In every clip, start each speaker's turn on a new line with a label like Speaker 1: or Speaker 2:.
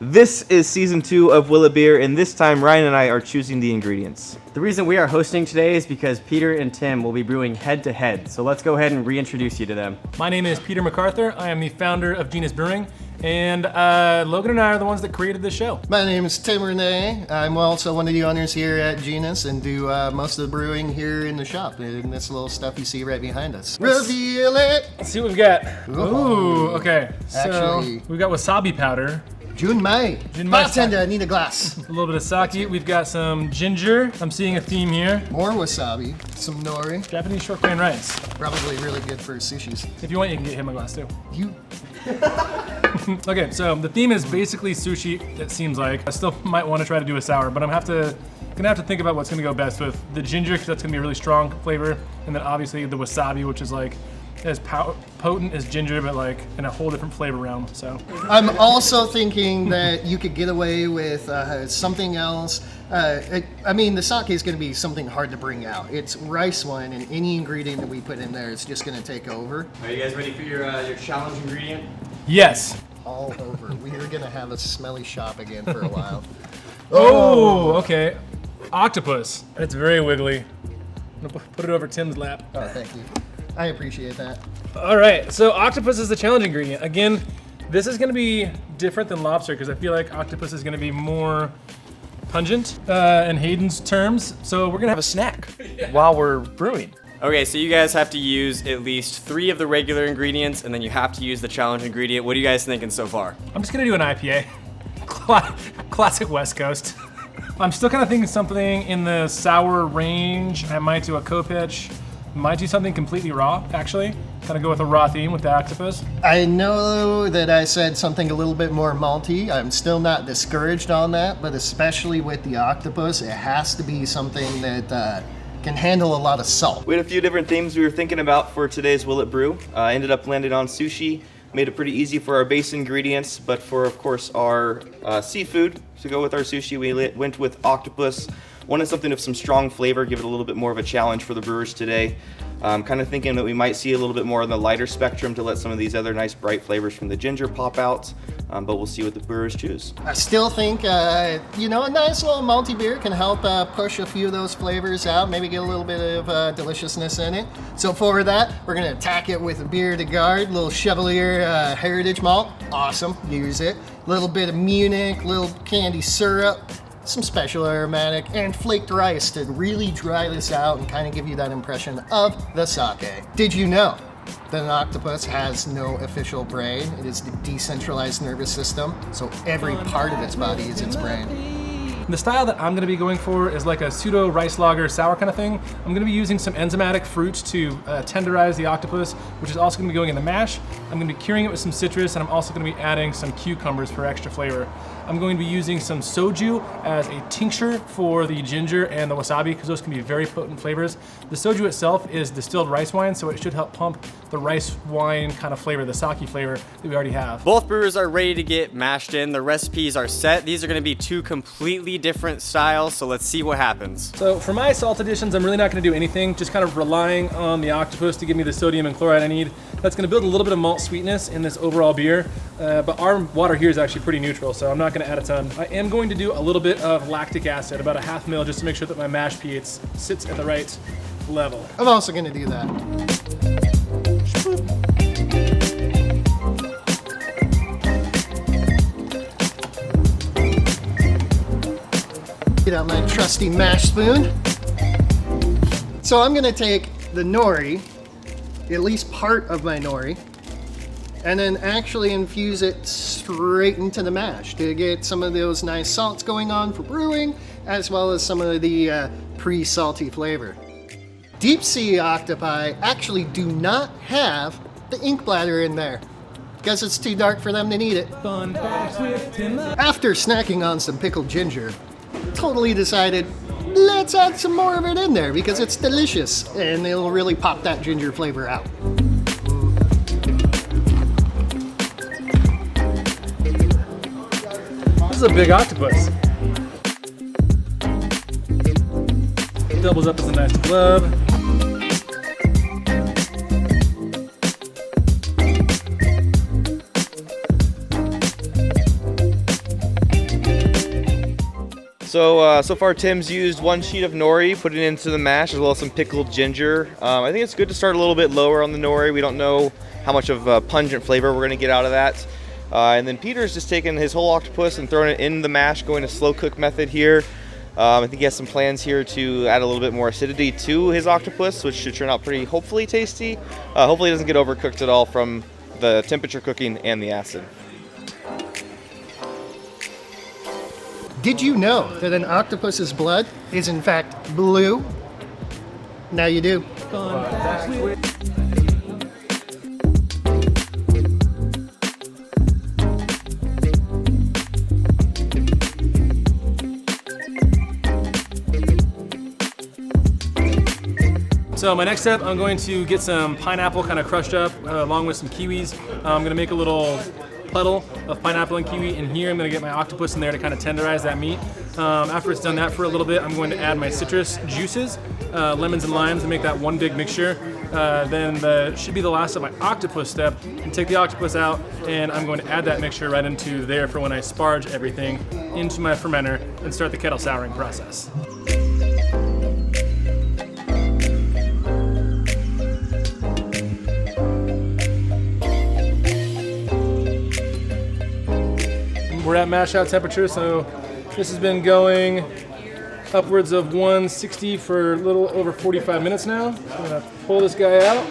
Speaker 1: This is season 2 of Will It Beer, and this time Ryan and I are choosing the ingredients.
Speaker 2: The reason we are hosting today is because Peter and Tim will be brewing head to head. So let's go ahead and reintroduce you to them.
Speaker 3: My name is Peter MacArthur. I am the founder of Genus Brewing, and Logan and I are the ones that created this show.
Speaker 4: My name is Tim Renee. I'm also one of the owners here at Genus and do most of the brewing here in the shop in this little stuff you see right behind us. Reveal it!
Speaker 3: Let's see what we've got. Ooh, okay. So
Speaker 4: Actually-
Speaker 3: we've got wasabi powder,
Speaker 4: Junmai.
Speaker 3: Junmai.
Speaker 4: Bartender, I need a glass.
Speaker 3: a little bit of sake. We've got some ginger. I'm seeing a theme here.
Speaker 4: More wasabi, some nori.
Speaker 3: Japanese short grain rice.
Speaker 4: Probably really good for sushis.
Speaker 3: If you want, you can get him a glass too.
Speaker 4: You.
Speaker 3: Okay, so the theme is basically sushi, it seems like. I still might want to try to do a sour, but I'm gonna have to think about what's gonna go best with the ginger, because that's gonna be a really strong flavor, and then obviously the wasabi, which is like as potent as ginger, but like in a whole different flavor realm. So
Speaker 4: I'm also thinking that you could get away with something else. I mean, the sake is going to be something hard to bring out. It's rice wine, and any ingredient that we put in there is just going to take over.
Speaker 2: Are you guys ready for your challenge ingredient?
Speaker 3: yes.
Speaker 4: All over. We are going to have a smelly shop again for a while.
Speaker 3: Oh, okay. Octopus. It's very wiggly. I'm gonna put it over Tim's lap.
Speaker 4: Oh, thank you. I appreciate that.
Speaker 3: All right, so octopus is the challenge ingredient. Again, this is gonna be different than lobster because I feel like octopus is gonna be more pungent in Hayden's terms. So we're gonna have a snack while we're brewing.
Speaker 2: Okay, so you guys have to use at least 3 of the regular ingredients, and then you have to use the challenge ingredient. What are you guys thinking so far?
Speaker 3: I'm just gonna do an IPA. Classic West Coast. I'm still kind of thinking something in the sour range. I might do a co-pitch. Might do something completely raw, actually. Kind of go with a raw theme with the octopus.
Speaker 4: I know that I said something a little bit more malty. I'm still not discouraged on that, but especially with the octopus, it has to be something that can handle a lot of salt.
Speaker 1: We had a few different themes we were thinking about for today's Will It Brew. Ended up landing on sushi. Made it pretty easy for our base ingredients, but for, of course, our seafood, to go with our sushi, we went with octopus. Wanted something with some strong flavor, give it a little bit more of a challenge for the brewers today. Kind of thinking that we might see a little bit more on the lighter spectrum to let some of these other nice bright flavors from the ginger pop out, but we'll see what the brewers choose.
Speaker 4: I still think, a nice little malty beer can help push a few of those flavors out, maybe get a little bit of deliciousness in it. So for that, we're gonna attack it with a Bière de Garde, little Chevalier heritage malt. Awesome, use it. A little bit of Munich, little candy syrup, some special aromatic, and flaked rice to really dry this out and kind of give you that impression of the sake. Did you know that an octopus has no official brain? It is the decentralized nervous system, so every part of its body is its brain.
Speaker 3: The style that I'm gonna be going for is like a pseudo rice lager sour kind of thing. I'm gonna be using some enzymatic fruits to tenderize the octopus, which is also gonna be going in the mash. I'm gonna be curing it with some citrus, and I'm also gonna be adding some cucumbers for extra flavor. I'm going to be using some soju as a tincture for the ginger and the wasabi, because those can be very potent flavors. The soju itself is distilled rice wine, so it should help pump the rice wine kind of flavor, the sake flavor that we already have.
Speaker 2: Both brewers are ready to get mashed in. The recipes are set. These are gonna be 2 completely different styles, so let's see what happens.
Speaker 3: So for my salt additions, I'm really not gonna do anything, just kind of relying on the octopus to give me the sodium and chloride I need. That's gonna build a little bit of malt sweetness in this overall beer, but our water here is actually pretty neutral, so I'm not gonna add a ton. I am going to do a little bit of lactic acid, about a half mil, just to make sure that my mash pH sits at the right level.
Speaker 4: I'm also gonna do that. Get out my trusty mash spoon. So I'm gonna take the nori, at least part of my nori, and then actually infuse it straight into the mash to get some of those nice salts going on for brewing, as well as some of the pre-salty flavor. Deep sea octopi actually do not have the ink bladder in there. Guess it's too dark for them to need it.
Speaker 3: Fun facts with Tim.
Speaker 4: After snacking on some pickled ginger, totally decided, let's add some more of it in there because it's delicious and it'll really pop that ginger flavor out.
Speaker 3: This is a big octopus. It doubles up as a nice glove.
Speaker 1: So far Tim's used 1 sheet of nori, put it into the mash, as well as some pickled ginger. I think it's good to start a little bit lower on the nori. We don't know how much of pungent flavor we're gonna get out of that. And then Peter's just taking his whole octopus and throwing it in the mash, going to slow cook method here. I think he has some plans here to add a little bit more acidity to his octopus, which should turn out pretty, hopefully, tasty. Hopefully it doesn't get overcooked at all from the temperature cooking and the acid.
Speaker 4: Did you know that an octopus's blood is in fact blue? Now you do.
Speaker 3: So my next step, I'm going to get some pineapple kind of crushed up along with some kiwis. I'm going to make a little puddle of pineapple and kiwi, and here I'm going to get my octopus in there to kind of tenderize that meat. After it's done that for a little bit, I'm going to add my citrus juices, lemons and limes, and make that one big mixture. Then should be the last of my octopus step, and take the octopus out, and I'm going to add that mixture right into there for when I sparge everything into my fermenter and start the kettle souring process. We're at mash out temperature, so this has been going upwards of 160 for a little over 45 minutes now. So I'm gonna pull this guy out,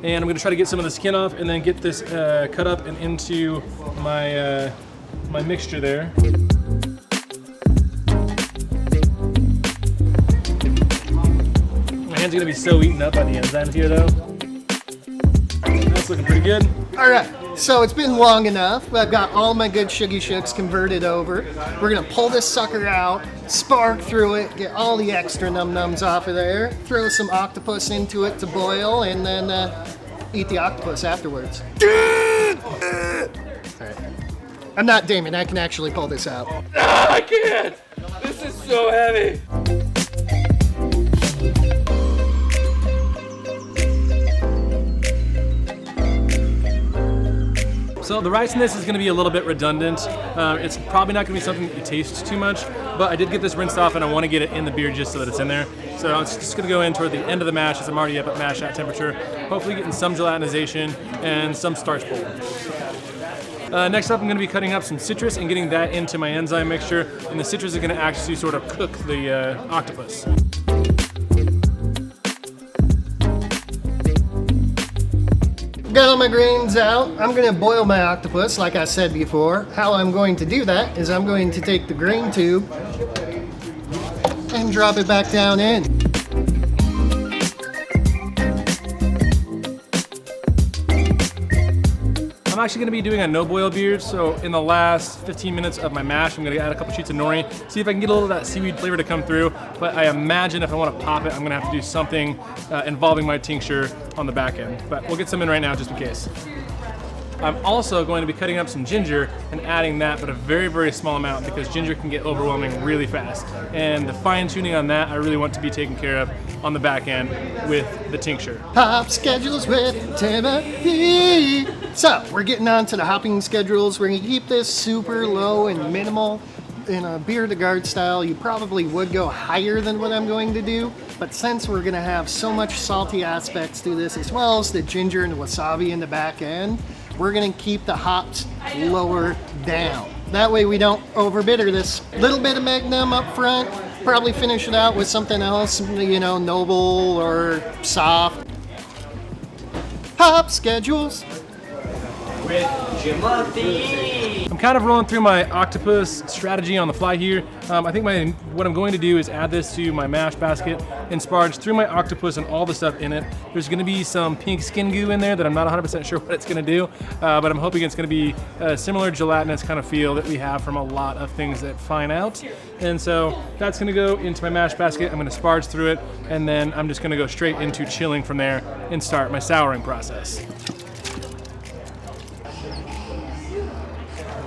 Speaker 3: and I'm gonna try to get some of the skin off, and then get this cut up and into my my mixture there. My hands are gonna be so eaten up by the enzymes here, though. That's looking pretty good.
Speaker 4: All right, so it's been long enough. I've got all my good sugary shooks converted over. We're gonna pull this sucker out, spark through it, get all the extra num-nums off of there, throw some octopus into it to boil, and then eat the octopus afterwards. All right. I'm not Damon, I can actually pull this out.
Speaker 5: I can't! This is so heavy!
Speaker 3: So the rice in this is going to be a little bit redundant. It's probably not going to be something that you taste too much, but I did get this rinsed off and I want to get it in the beer just so that it's in there. So it's just going to go in toward the end of the mash as I'm already up at mash at temperature, hopefully getting some gelatinization and some starch pull. Next up, I'm going to be cutting up some citrus and getting that into my enzyme mixture, and the citrus is going to actually sort of cook the octopus.
Speaker 4: Got all my grains out. I'm gonna boil my octopus, like I said before. How I'm going to do that is I'm going to take the grain tube and drop it back down in.
Speaker 3: I'm actually going to be doing a no-boil beer, so in the last 15 minutes of my mash, I'm going to add a couple sheets of nori, see if I can get a little of that seaweed flavor to come through, but I imagine if I want to pop it, I'm going to have to do something involving my tincture on the back end, but we'll get some in right now just in case. I'm also going to be cutting up some ginger and adding that, but a very, very small amount, because ginger can get overwhelming really fast. And the fine tuning on that, I really want to be taken care of on the back end with the tincture.
Speaker 4: Hop schedules with Timothy. So we're getting on to the hopping schedules. We're gonna keep this super low and minimal. In a bière de garde style, you probably would go higher than what I'm going to do, but since we're gonna have so much salty aspects to this, as well as the ginger and the wasabi in the back end, we're gonna keep the hops lower down. That way we don't overbitter this. Little bit of magnum up front, probably finish it out with something else, you know, noble or soft. Hop schedules.
Speaker 3: I'm kind of rolling through my octopus strategy on the fly here. I think what I'm going to do is add this to my mash basket and sparge through my octopus and all the stuff in it. There's going to be some pink skin goo in there that I'm not 100% sure what it's going to do, but I'm hoping it's going to be a similar gelatinous kind of feel that we have from a lot of things that fine out. And so that's going to go into my mash basket. I'm going to sparge through it, and then I'm just going to go straight into chilling from there and start my souring process.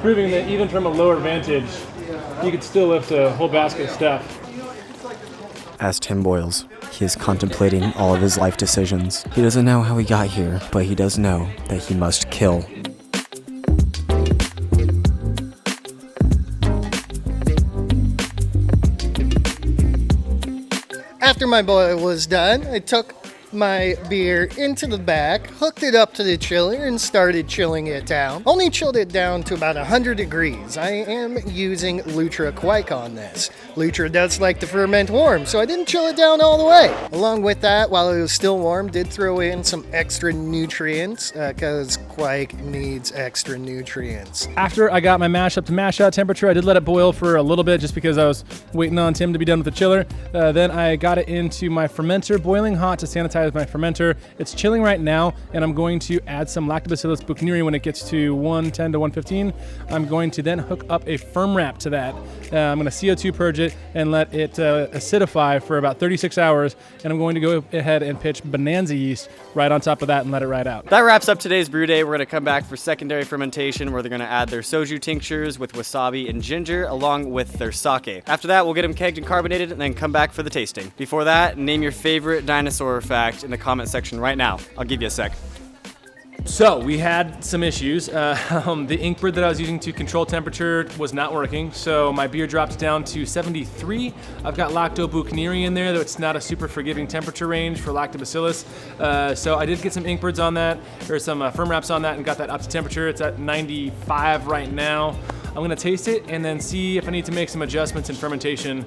Speaker 3: Proving that even from a lower vantage, you could still lift a whole basket of stuff.
Speaker 2: As Tim boils, he is contemplating all of his life decisions. He doesn't know how he got here, but he does know that he must kill.
Speaker 4: After my boil was done, I took my beer into the back, hooked it up to the chiller, and started chilling it down. Only chilled it down to about 100 degrees. I am using Lutra Quake on this. Lutra does like to ferment warm, so I didn't chill it down all the way. Along with that, while it was still warm, did throw in some extra nutrients, because Quake needs extra nutrients.
Speaker 3: After I got my mash up to mash out temperature, I did let it boil for a little bit just because I was waiting on Tim to be done with the chiller. Then I got it into my fermenter, boiling hot to sanitize my fermenter. It's chilling right now, and I'm going to add some Lactobacillus buchneri when it gets to 110 to 115. I'm going to then hook up a firm wrap to that. I'm going to CO2 purge it and let it acidify for about 36 hours, and I'm going to go ahead and pitch Bonanza yeast right on top of that and let it ride out.
Speaker 2: That wraps up today's brew day. We're going to come back for secondary fermentation, where they're going to add their soju tinctures with wasabi and ginger along with their sake. After that, we'll get them kegged and carbonated and then come back for the tasting. Before that, name your favorite dinosaur fact in the comment section right now. I'll give you a sec.
Speaker 3: So we had some issues. The ink bird that I was using to control temperature was not working, so my beer dropped down to 73. I've got lactobuchneri in there, though it's not a super forgiving temperature range for lactobacillus. So I did get some ink birds on that, or some firm wraps on that, and got that up to temperature. It's at 95 right now. I'm gonna taste it and then see if I need to make some adjustments in fermentation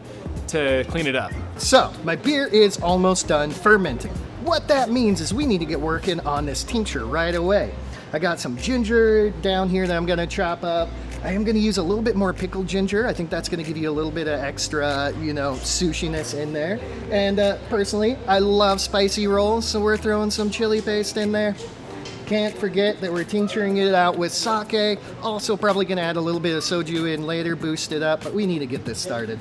Speaker 3: to clean it up.
Speaker 4: So, my beer is almost done fermenting. What that means is we need to get working on this tincture right away. I got some ginger down here that I'm gonna chop up. I am gonna use a little bit more pickled ginger. I think that's gonna give you a little bit of extra, sushiness in there. And personally, I love spicy rolls, so we're throwing some chili paste in there. Can't forget that we're tincturing it out with sake. Also probably gonna add a little bit of soju in later, boost it up, but we need to get this started.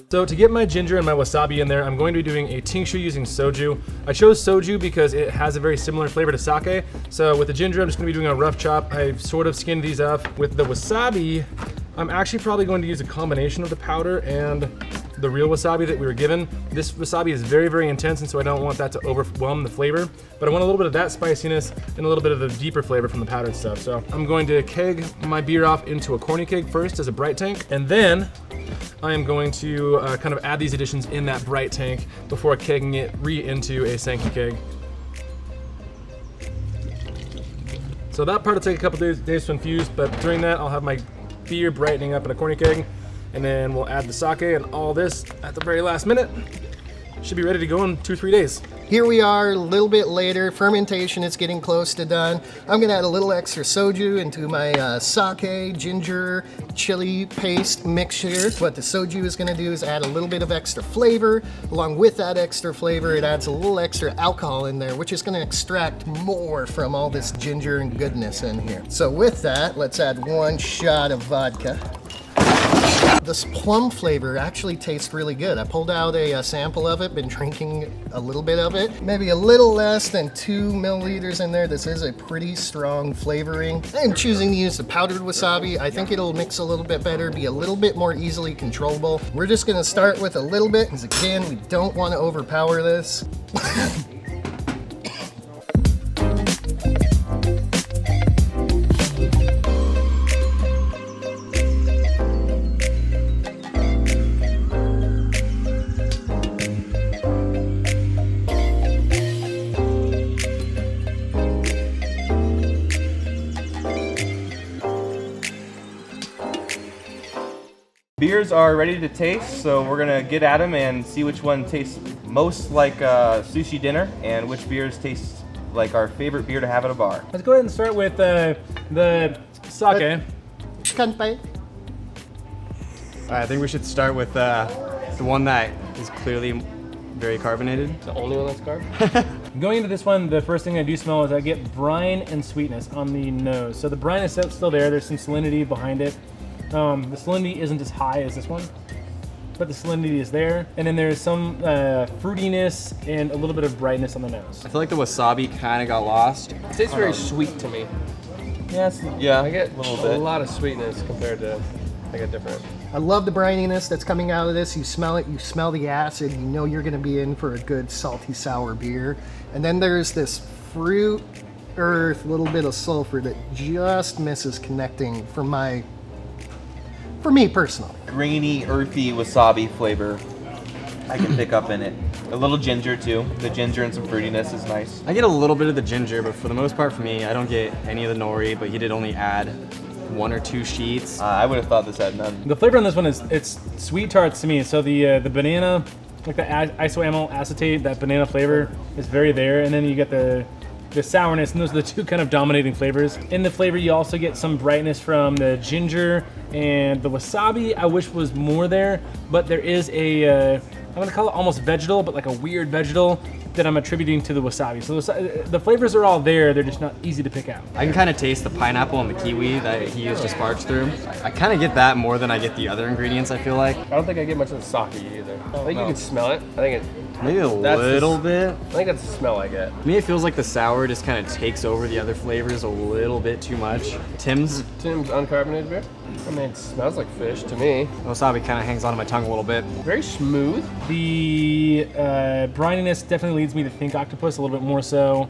Speaker 3: So to get my ginger and my wasabi in there, I'm going to be doing a tincture using soju. I chose soju because it has a very similar flavor to sake. So with the ginger, I'm just gonna be doing a rough chop. I've sort of skinned these up. With the wasabi, I'm actually probably going to use a combination of the powder and the real wasabi that we were given. This wasabi is very, very intense, and so I don't want that to overwhelm the flavor, but I want a little bit of that spiciness and a little bit of the deeper flavor from the powdered stuff. So I'm going to keg my beer off into a corny keg first as a bright tank, and then I am going to kind of add these additions in that bright tank before kegging it into a Sankey keg. So that part will take a couple days to infuse, but during that I'll have my beer brightening up in a corny keg, and then we'll add the sake and all this at the very last minute. Should be ready to go in 2-3 days.
Speaker 4: Here we are a little bit later. Fermentation is getting close to done. I'm gonna add a little extra soju into my sake, ginger, chili paste mixture. What the soju is gonna do is add a little bit of extra flavor. Along with that extra flavor, it adds a little extra alcohol in there, which is gonna extract more from all this ginger and goodness in here. So with that, let's add 1 shot of vodka. This plum flavor actually tastes really good. I pulled out a sample of it, been drinking a little bit of it. Maybe a little less than 2 milliliters in there. This is a pretty strong flavoring. I'm choosing to use the powdered wasabi. I think it'll mix a little bit better, be a little bit more easily controllable. We're just gonna start with a little bit, because again, we don't want to overpower this.
Speaker 1: Beers are ready to taste, so we're gonna get at them and see which one tastes most like sushi dinner and which beers taste like our favorite beer to have at a bar.
Speaker 3: Let's go ahead and start with the sake.
Speaker 4: Kanpai.
Speaker 2: I think we should start with the one that is clearly very carbonated.
Speaker 5: The only one that's carb?
Speaker 3: Going into this one, the first thing I do smell is I get brine and sweetness on the nose. So the brine is still there. There's some salinity behind it. The salinity isn't as high as this one, but the salinity is there. And then there's some fruitiness and a little bit of brightness on the nose.
Speaker 2: I feel like the wasabi kind of got lost.
Speaker 5: It tastes very sweet to me.
Speaker 1: Yeah,
Speaker 5: I get
Speaker 1: a little bit.
Speaker 5: a lot of sweetness compared to like a different.
Speaker 4: I love the brininess that's coming out of this. You smell it, you smell the acid, you know you're gonna be in for a good salty sour beer. And then there's this fruit earth, a little bit of sulfur that just misses connecting for me personally.
Speaker 1: Grainy, earthy wasabi flavor I can pick up in it. A little ginger too. The ginger and some fruitiness is nice.
Speaker 2: I get a little bit of the ginger, but for the most part for me, I don't get any of the nori, but he did only add 1 or 2 sheets.
Speaker 1: I would have thought this had none.
Speaker 3: The flavor on this one it's sweet tarts to me. So the banana, like the isoamyl acetate, that banana flavor is very there, and then you get the sourness, and those are the 2 kind of dominating flavors. In the flavor, you also get some brightness from the ginger and the wasabi. I wish was more there, but there is a I'm gonna call it almost vegetal, but like a weird vegetal that I'm attributing to the wasabi. So the flavors are all there, they're just not easy to pick out.
Speaker 2: I can kind of taste the pineapple and the kiwi that he used to sparge through. I kind of get that more than I get the other ingredients, I feel like.
Speaker 5: I don't think I get much of the sake either. I think you can smell it. I think
Speaker 2: Maybe a little bit.
Speaker 5: I think that's the smell I get.
Speaker 2: To me, it feels like the sour just kind of takes over the other flavors a little bit too much. Tim's
Speaker 5: uncarbonated beer? I mean, it smells like fish to me.
Speaker 2: wasabi kind of hangs onto my tongue a little bit.
Speaker 5: Very smooth.
Speaker 3: The brininess definitely leads me to think Octopus a little bit more so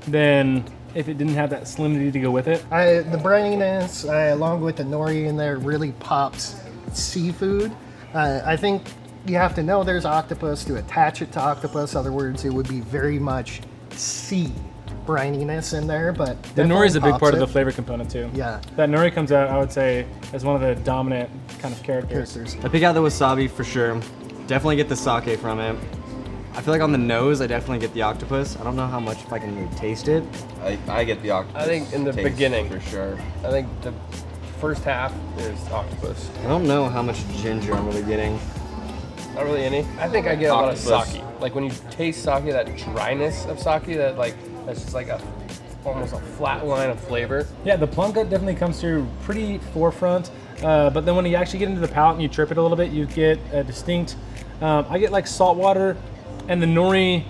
Speaker 3: than if it didn't have that salinity to go with it.
Speaker 4: The brininess, along with the nori in there, really pops seafood. I think you have to know there's octopus to attach it to octopus. Other words, it would be very much sea brininess in there, but
Speaker 3: The nori is a big
Speaker 4: pops
Speaker 3: part of
Speaker 4: it.
Speaker 3: the flavor component too.
Speaker 4: Yeah.
Speaker 3: That nori comes out, I would say, as one of the dominant kind of characters.
Speaker 2: I pick out the wasabi for sure. Definitely get the sake from it. I feel like on the nose, I definitely get the octopus. I don't know how much if I can really taste it.
Speaker 1: I get the octopus.
Speaker 5: I think in the
Speaker 1: taste
Speaker 5: beginning.
Speaker 1: for sure.
Speaker 5: I think the first half is octopus.
Speaker 2: I don't know how much ginger I'm really getting.
Speaker 5: Not really any. I think I get a lot of
Speaker 1: Octopus.
Speaker 5: sake. Like when you taste sake, that dryness of sake, that's just like almost a flat line of flavor.
Speaker 3: Yeah, the plum gut definitely comes through pretty forefront, but then when you actually get into the palate and you trip it a little bit, you get a distinct, I get like salt water, and the nori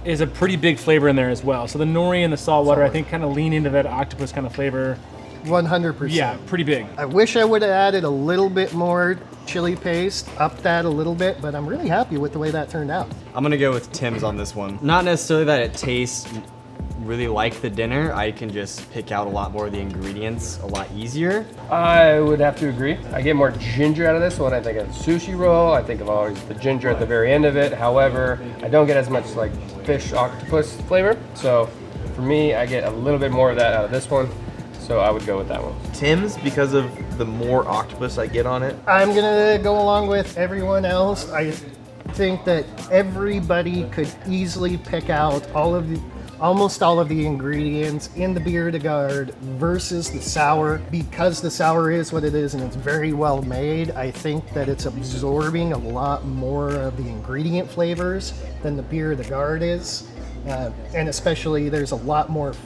Speaker 3: is a pretty big flavor in there as well. So the nori and the salt water, I think, kind of lean into that octopus kind of flavor.
Speaker 4: 100%.
Speaker 3: Yeah, pretty big.
Speaker 4: I wish I would have added a little bit more chili paste, up that a little bit, but I'm really happy with the way that turned out.
Speaker 2: I'm gonna go with Tim's on this one. Not necessarily that it tastes really like the dinner. I can just pick out a lot more of the ingredients a lot easier.
Speaker 5: I would have to agree. I get more ginger out of this when I think of sushi roll. I think of always the ginger at the very end of it. However, I don't get as much like fish octopus flavor. So for me, I get a little bit more of that out of this one. So I would go with that one.
Speaker 1: Tim's, because of the more octopus I get on it.
Speaker 4: I'm gonna go along with everyone else. I think that everybody could easily pick out almost all of the ingredients in the bière de garde versus the sour. Because the sour is what it is and it's very well made, I think that it's absorbing a lot more of the ingredient flavors than the bière de garde is. And especially there's a lot more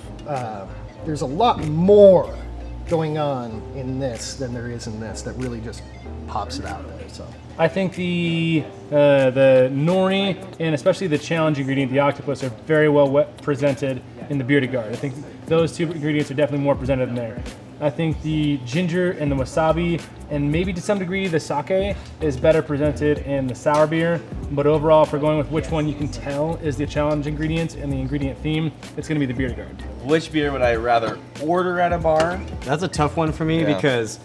Speaker 4: going on in this than there is in this that really just pops it out there. So
Speaker 3: I think the nori and especially the challenge ingredient, the octopus, are very well presented in the bière de garde. I think those 2 ingredients are definitely more presented in there. I think the ginger and the wasabi, and maybe to some degree the sake, is better presented in the sour beer. But overall, if we're going with which one you can tell is the challenge ingredient and the ingredient theme, it's going to be the bière de garde.
Speaker 1: Which beer would I rather order at a bar?
Speaker 2: That's a tough one for me
Speaker 1: Yeah.
Speaker 2: because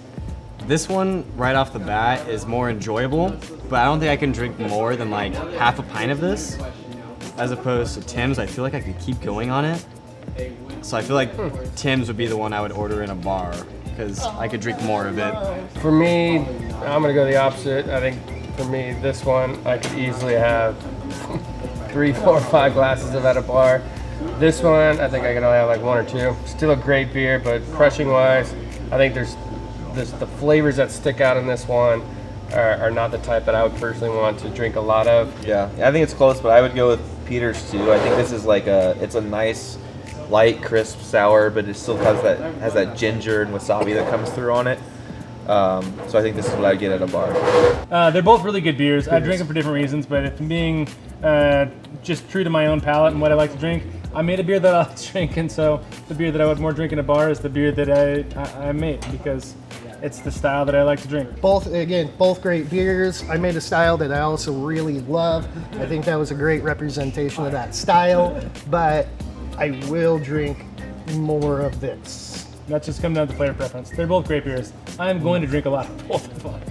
Speaker 2: this one right off the bat is more enjoyable, but I don't think I can drink more than like half a pint of this. As opposed to Tim's, I feel like I could keep going on it. So I feel like Tim's would be the one I would order in a bar because I could drink more of it.
Speaker 5: For me, I'm gonna go the opposite. I think for me, this one, I could easily have 3, 4, 5 glasses of at a bar. This one, I think I can only have like 1 or 2. Still a great beer, but crushing wise, I think there's the flavors that stick out in this one are not the type that I would personally want to drink a lot of.
Speaker 1: Yeah, I think it's close, but I would go with Peter's too. I think this is like it's a nice, light, crisp sour, but it still has that ginger and wasabi that comes through on it. So I think this is what I'd get at a bar.
Speaker 3: They're both really good beers. I drink them for different reasons, but if I'm being just true to my own palate and what I like to drink, I made a beer that I like to drink, and so the beer that I would more drink in a bar is the beer that I made because it's the style that I like to drink.
Speaker 4: both great beers. I made a style that I also really love. I think that was a great representation of that style, but I will drink
Speaker 3: more of this. That's just come down to flavor preference. They're both great beers. I'm going to drink a lot of both of them.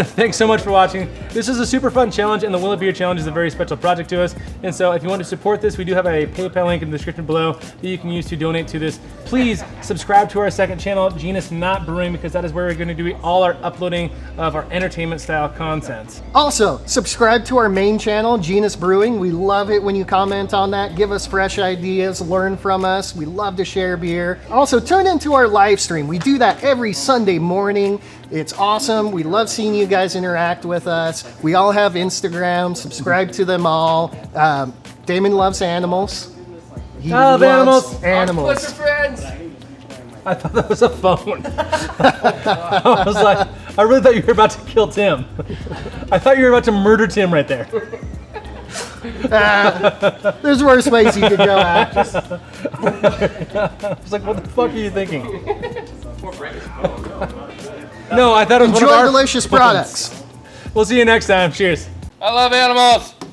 Speaker 3: Thanks so much for watching. This is a super fun challenge, and the Will It Beer Challenge is a very special project to us. And so if you want to support this, we do have a PayPal link in the description below that you can use to donate to this. Please subscribe to our second channel, Genus Not Brewing, because that is where we're going to do all our uploading of our entertainment style content.
Speaker 4: Also, subscribe to our main channel, Genus Brewing. We love it when you comment on that, give us fresh ideas, learn from us. We love to share beer. Also, tune into our live stream. We do that every Sunday morning. It's awesome. We love seeing you guys interact with us. We all have Instagram. Subscribe to them all. Damon loves animals. He
Speaker 3: I love animals.
Speaker 4: Animals.
Speaker 5: friends.
Speaker 3: I thought that was a phone. I was like, I really thought you were about to kill Tim. I thought you were about to murder Tim right there.
Speaker 4: There's worse ways you could go at.
Speaker 3: I was like, what the fuck are you thinking? No, I thought it was one
Speaker 4: Enjoy
Speaker 3: of our
Speaker 4: delicious
Speaker 3: phones.
Speaker 4: products.
Speaker 3: We'll see you next time. Cheers.
Speaker 5: I love animals.